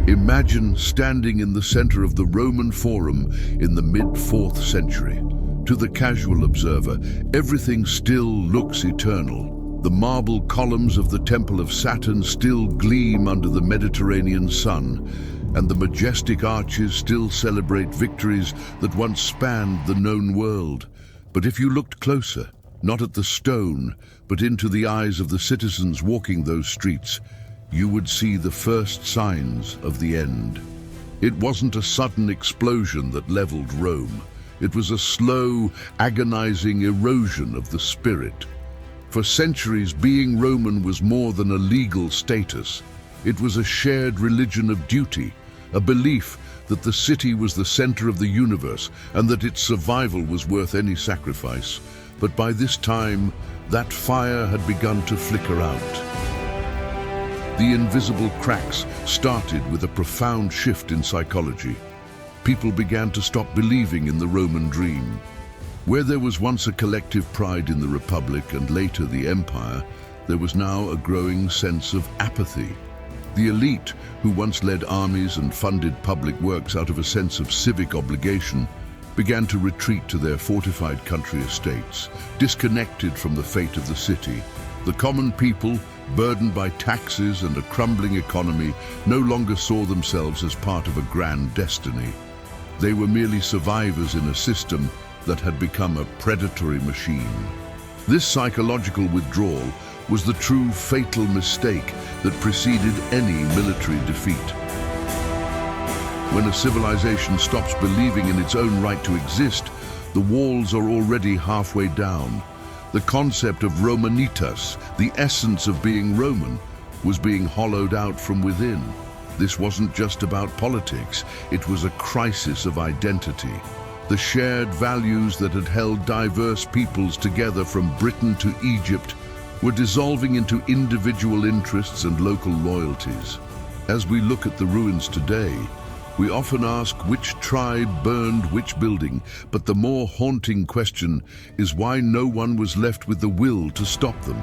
Imagine standing in the center of the Roman Forum in the mid-4th century. To the casual observer, everything still looks eternal. The marble columns of the Temple of Saturn still gleam under the Mediterranean sun, and the majestic arches still celebrate victories that once spanned the known world. But if you looked closer, not at the stone, but into the eyes of the citizens walking those streets, you would see the first signs of the end. It wasn't a sudden explosion that leveled Rome. It was a slow, agonizing erosion of the spirit. For centuries, being Roman was more than a legal status. It was a shared religion of duty, a belief that the city was the center of the universe and that its survival was worth any sacrifice. But by this time, that fire had begun to flicker out. The invisible cracks started with a profound shift in psychology. People began to stop believing in the Roman dream. Where there was once a collective pride in the Republic and later the Empire, there was now a growing sense of apathy. The elite, who once led armies and funded public works out of a sense of civic obligation, began to retreat to their fortified country estates, disconnected from the fate of the city. The common people, burdened by taxes and a crumbling economy, no longer saw themselves as part of a grand destiny. They were merely survivors in a system that had become a predatory machine. This psychological withdrawal was the true fatal mistake that preceded any military defeat. When a civilization stops believing in its own right to exist, the walls are already halfway down. The concept of Romanitas, the essence of being Roman, was being hollowed out from within. This wasn't just about politics, it was a crisis of identity. The shared values that had held diverse peoples together from Britain to Egypt were dissolving into individual interests and local loyalties. As we look at the ruins today, we often ask which tribe burned which building, but the more haunting question is why no one was left with the will to stop them.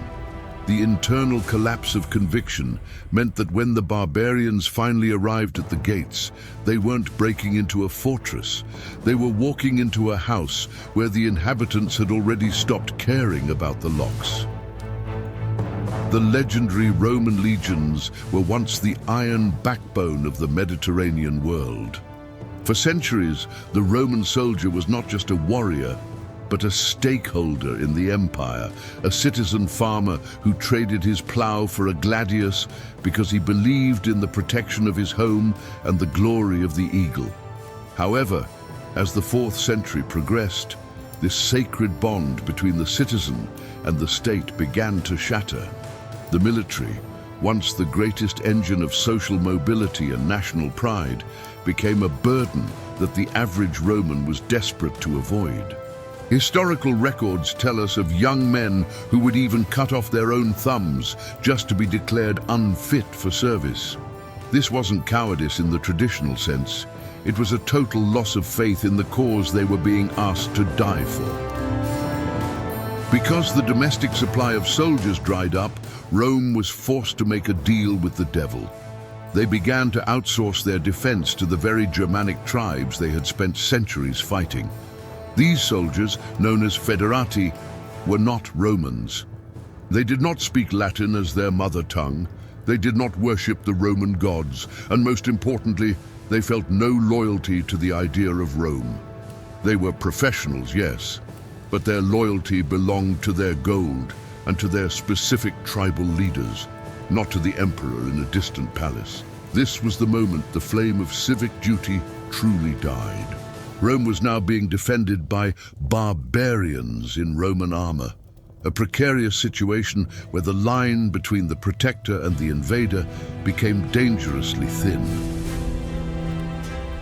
The internal collapse of conviction meant that when the barbarians finally arrived at the gates, they weren't breaking into a fortress. They were walking into a house where the inhabitants had already stopped caring about the locks. The legendary Roman legions were once the iron backbone of the Mediterranean world. For centuries, the Roman soldier was not just a warrior, but a stakeholder in the empire, a citizen farmer who traded his plow for a gladius because he believed in the protection of his home and the glory of the eagle. However, as the 4th century progressed, this sacred bond between the citizen and the state began to shatter. The military, once the greatest engine of social mobility and national pride, became a burden that the average Roman was desperate to avoid. Historical records tell us of young men who would even cut off their own thumbs just to be declared unfit for service. This wasn't cowardice in the traditional sense. It was a total loss of faith in the cause they were being asked to die for. Because the domestic supply of soldiers dried up, Rome was forced to make a deal with the devil. They began to outsource their defense to the very Germanic tribes they had spent centuries fighting. These soldiers, known as federati, were not Romans. They did not speak Latin as their mother tongue. They did not worship the Roman gods, and most importantly, they felt no loyalty to the idea of Rome. They were professionals, yes, but their loyalty belonged to their gold and to their specific tribal leaders, not to the emperor in a distant palace. This was the moment the flame of civic duty truly died. Rome was now being defended by barbarians in Roman armor, a precarious situation where the line between the protector and the invader became dangerously thin.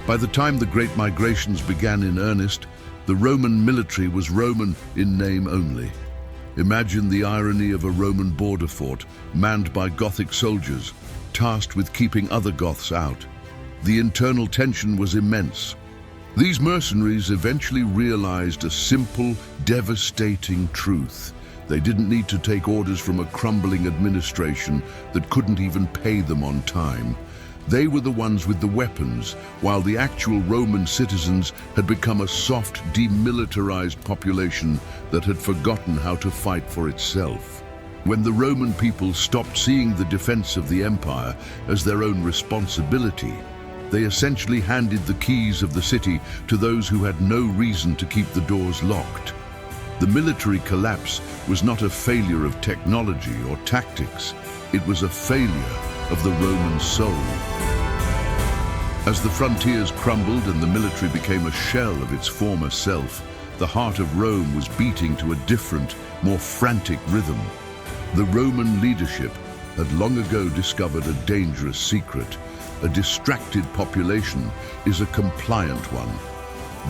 By the time the Great Migrations began in earnest, the Roman military was Roman in name only. Imagine the irony of a Roman border fort manned by Gothic soldiers, tasked with keeping other Goths out. The internal tension was immense. These mercenaries eventually realized a simple, devastating truth. They didn't need to take orders from a crumbling administration that couldn't even pay them on time. They were the ones with the weapons, while the actual Roman citizens had become a soft, demilitarized population that had forgotten how to fight for itself. When the Roman people stopped seeing the defense of the empire as their own responsibility, they essentially handed the keys of the city to those who had no reason to keep the doors locked. The military collapse was not a failure of technology or tactics. It was a failure of the Roman soul. As the frontiers crumbled and the military became a shell of its former self, the heart of Rome was beating to a different, more frantic rhythm. The Roman leadership had long ago discovered a dangerous secret. A distracted population is a compliant one.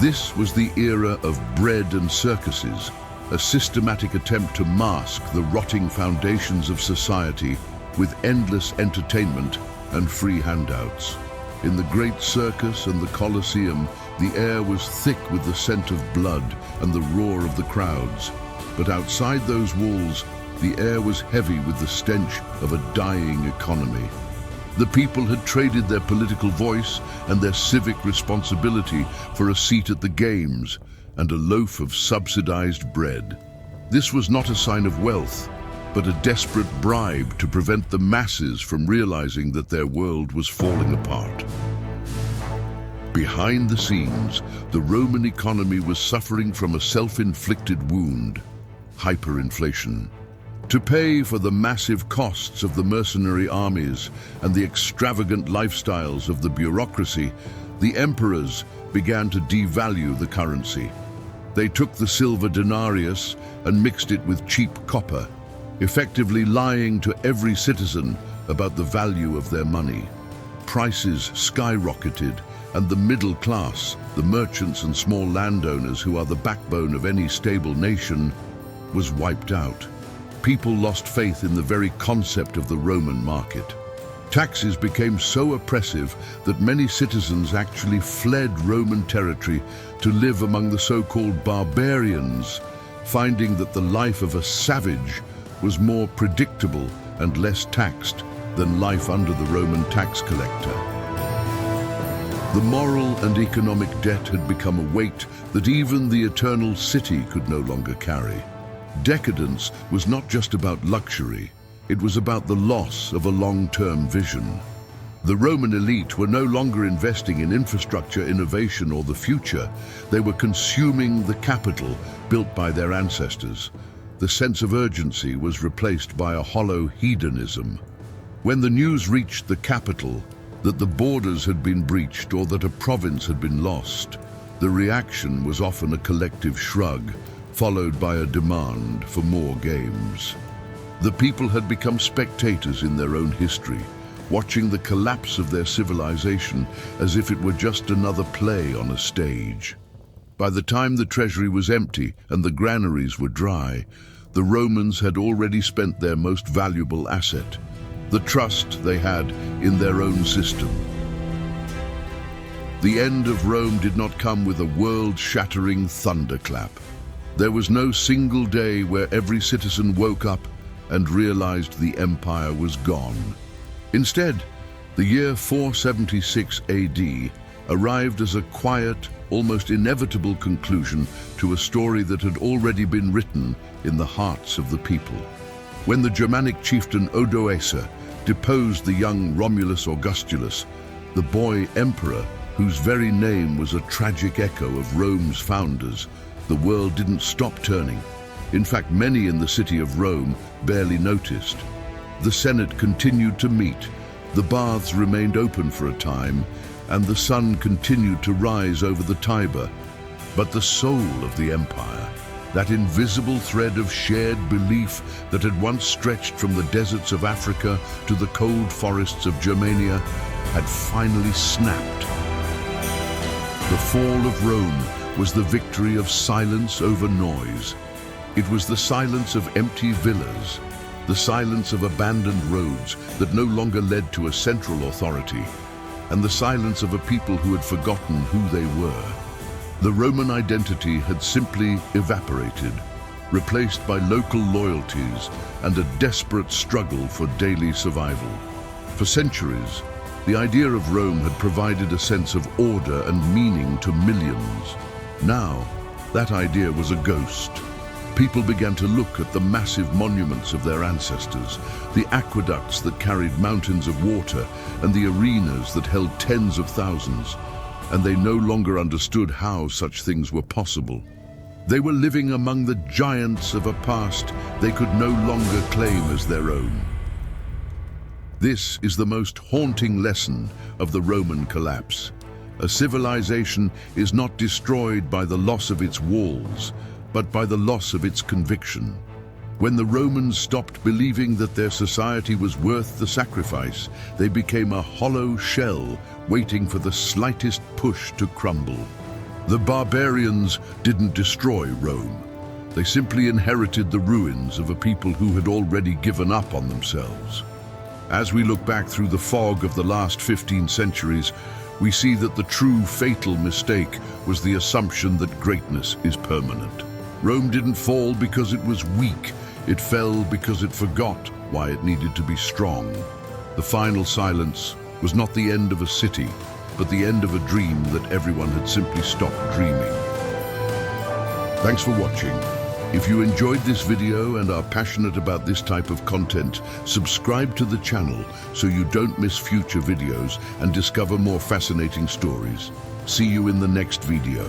This was the era of bread and circuses, a systematic attempt to mask the rotting foundations of society with endless entertainment and free handouts. In the great circus and the Colosseum, the air was thick with the scent of blood and the roar of the crowds. But outside those walls, the air was heavy with the stench of a dying economy. The people had traded their political voice and their civic responsibility for a seat at the games and a loaf of subsidized bread. This was not a sign of wealth, but a desperate bribe to prevent the masses from realizing that their world was falling apart. Behind the scenes, the Roman economy was suffering from a self-inflicted wound: hyperinflation. To pay for the massive costs of the mercenary armies and the extravagant lifestyles of the bureaucracy, the emperors began to devalue the currency. They took the silver denarius and mixed it with cheap copper, effectively lying to every citizen about the value of their money. Prices skyrocketed, and the middle class, the merchants and small landowners who are the backbone of any stable nation, was wiped out. People lost faith in the very concept of the Roman market. Taxes became so oppressive that many citizens actually fled Roman territory to live among the so-called barbarians, finding that the life of a savage was more predictable and less taxed than life under the Roman tax collector. The moral and economic debt had become a weight that even the eternal city could no longer carry. Decadence was not just about luxury, it was about the loss of a long-term vision. The Roman elite were no longer investing in infrastructure, innovation, or the future. They were consuming the capital built by their ancestors. The sense of urgency was replaced by a hollow hedonism. When the news reached the capital that the borders had been breached or that a province had been lost, the reaction was often a collective shrug, followed by a demand for more games. The people had become spectators in their own history, watching the collapse of their civilization as if it were just another play on a stage. By the time the treasury was empty and the granaries were dry, the Romans had already spent their most valuable asset, the trust they had in their own system. The end of Rome did not come with a world-shattering thunderclap. There was no single day where every citizen woke up and realized the empire was gone. Instead, the year 476 AD arrived as a quiet, almost inevitable conclusion to a story that had already been written in the hearts of the people. When the Germanic chieftain Odoacer deposed the young Romulus Augustulus, the boy emperor whose very name was a tragic echo of Rome's founders, the world didn't stop turning. In fact, many in the city of Rome barely noticed. The Senate continued to meet, the baths remained open for a time, and the sun continued to rise over the Tiber. But the soul of the empire, that invisible thread of shared belief that had once stretched from the deserts of Africa to the cold forests of Germania, had finally snapped. The fall of Rome was the victory of silence over noise. It was the silence of empty villas, the silence of abandoned roads that no longer led to a central authority, and the silence of a people who had forgotten who they were. The Roman identity had simply evaporated, replaced by local loyalties and a desperate struggle for daily survival. For centuries, The idea of Rome had provided a sense of order and meaning to millions. Now, that idea was a ghost. People began to look at the massive monuments of their ancestors, the aqueducts that carried mountains of water, and the arenas that held tens of thousands, and they no longer understood how such things were possible. They were living among the giants of a past they could no longer claim as their own. This is the most haunting lesson of the Roman collapse. A civilization is not destroyed by the loss of its walls, but by the loss of its conviction. When the Romans stopped believing that their society was worth the sacrifice, they became a hollow shell waiting for the slightest push to crumble. The barbarians didn't destroy Rome. They simply inherited the ruins of a people who had already given up on themselves. As we look back through the fog of the last 15 centuries, we see that the true fatal mistake was the assumption that greatness is permanent. Rome didn't fall because it was weak. It fell because it forgot why it needed to be strong. The final silence was not the end of a city, but the end of a dream that everyone had simply stopped dreaming. Thanks for watching. If you enjoyed this video and are passionate about this type of content, subscribe to the channel so you don't miss future videos and discover more fascinating stories. See you in the next video.